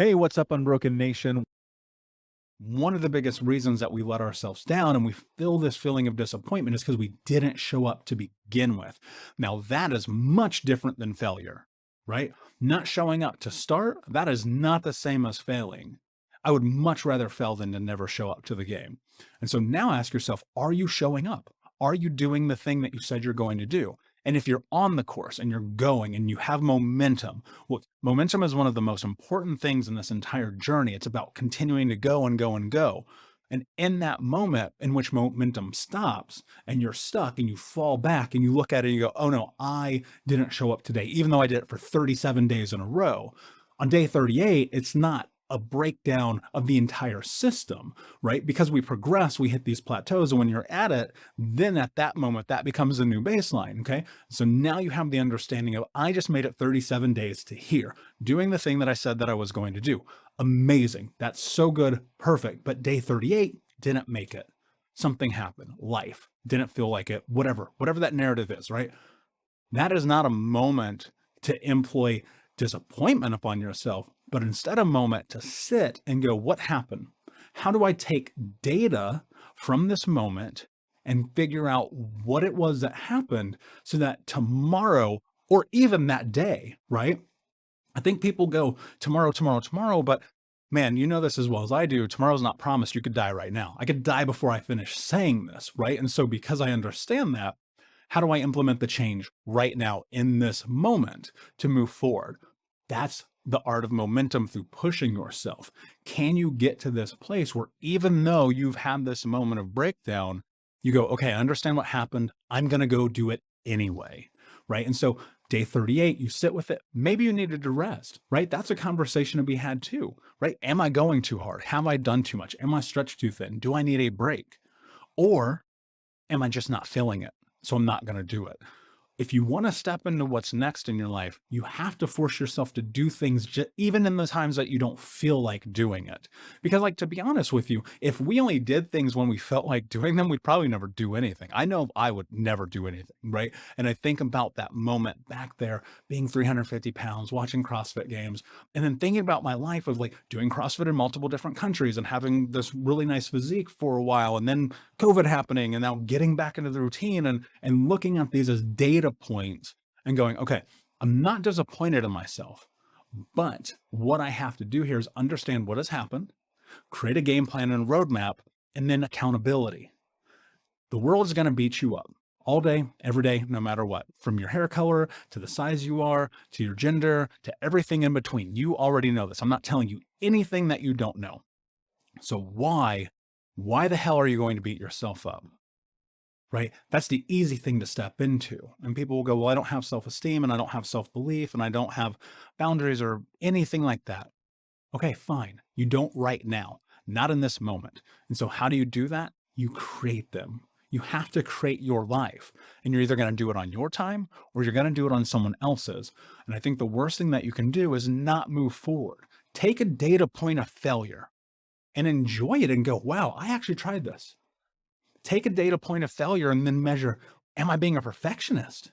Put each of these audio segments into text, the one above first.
Hey, what's up, Unbroken Nation? One of the biggest reasons that we let ourselves down and we feel this feeling of disappointment is because we didn't show up to begin with. Now, that is much different than failure, right? Not showing up to start, that is not the same as failing. I would much rather fail than to never show up to the game. And so now ask yourself, are you showing up? Are you doing the thing that you said you're going to do? And if you're on the course and you're going and you have momentum, well, momentum is one of the most important things in this entire journey. It's about continuing to go and go and go. And in that moment in which momentum stops and you're stuck and you fall back and you look at it and you go, oh no, I didn't show up today, even though I did it for 37 days in a row. On day 38, it's not a breakdown of the entire system, right? Because we progress, we hit these plateaus. And when you're at it, then at that moment, that becomes a new baseline. Okay. So now you have the understanding of, I just made it 37 days to here, doing the thing that I said that I was going to do. Amazing. That's so good. Perfect. But day 38 didn't make it. Something happened. Life didn't feel like it, whatever that narrative is, right? That is not a moment to employ disappointment upon yourself, but instead a moment to sit and go, what happened? How do I take data from this moment and figure out what it was that happened so that tomorrow or even that day, right? I think people go tomorrow, tomorrow, tomorrow, but man, you know this as well as I do. Tomorrow's not promised. You could die right now. I could die before I finish saying this, right? And so because I understand that, how do I implement the change right now in this moment to move forward? That's the art of momentum through pushing yourself. Can you get to this place where even though you've had this moment of breakdown, you go, okay, I understand what happened. I'm going to go do it anyway. Right. And so day 38, you sit with it. Maybe you needed to rest, right? That's a conversation to be had too, right? Am I going too hard? Have I done too much? Am I stretched too thin? Do I need a break? Or am I just not feeling it? So I'm not going to do it. If you want to step into what's next in your life, you have to force yourself to do things even in the times that you don't feel like doing it. Because like, to be honest with you, if we only did things when we felt like doing them, we'd probably never do anything. I know I would never do anything, right? And I think about that moment back there being 350 pounds, watching CrossFit games, and then thinking about my life of like doing CrossFit in multiple different countries and having this really nice physique for a while, and then COVID happening and now getting back into the routine and looking at these as data points and going, okay, I'm not disappointed in myself, but what I have to do here is understand what has happened, create a game plan and a roadmap, and then accountability. The world is going to beat you up all day, every day, no matter what, from your hair color to the size you are, to your gender, to everything in between. You already know this. I'm not telling you anything that you don't know. So why the hell are you going to beat yourself up? Right? That's the easy thing to step into. And people will go, well, I don't have self-esteem and I don't have self-belief and I don't have boundaries or anything like that. Okay, fine. You don't right now, not in this moment. And so how do you do that? You create them. You have to create your life, and you're either going to do it on your time or you're going to do it on someone else's. And I think the worst thing that you can do is not move forward. Take a data point of failure and enjoy it and go, wow, I actually tried this. Take a data point of failure and then measure, am I being a perfectionist?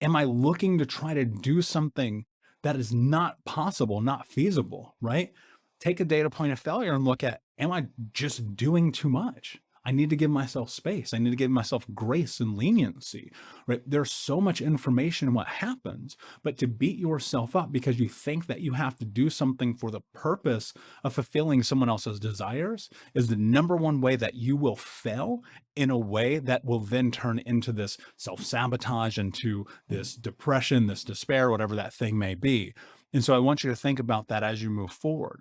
Am I looking to try to do something that is not possible, not feasible, right? Take a data point of failure and look at, am I just doing too much? I need to give myself space. I need to give myself grace and leniency, right? There's so much information in what happens, but to beat yourself up because you think that you have to do something for the purpose of fulfilling someone else's desires is the number one way that you will fail in a way that will then turn into this self-sabotage, into this depression, this despair, whatever that thing may be. And so I want you to think about that as you move forward.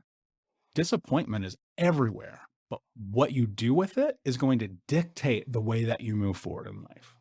Disappointment is everywhere, but what you do with it is going to dictate the way that you move forward in life.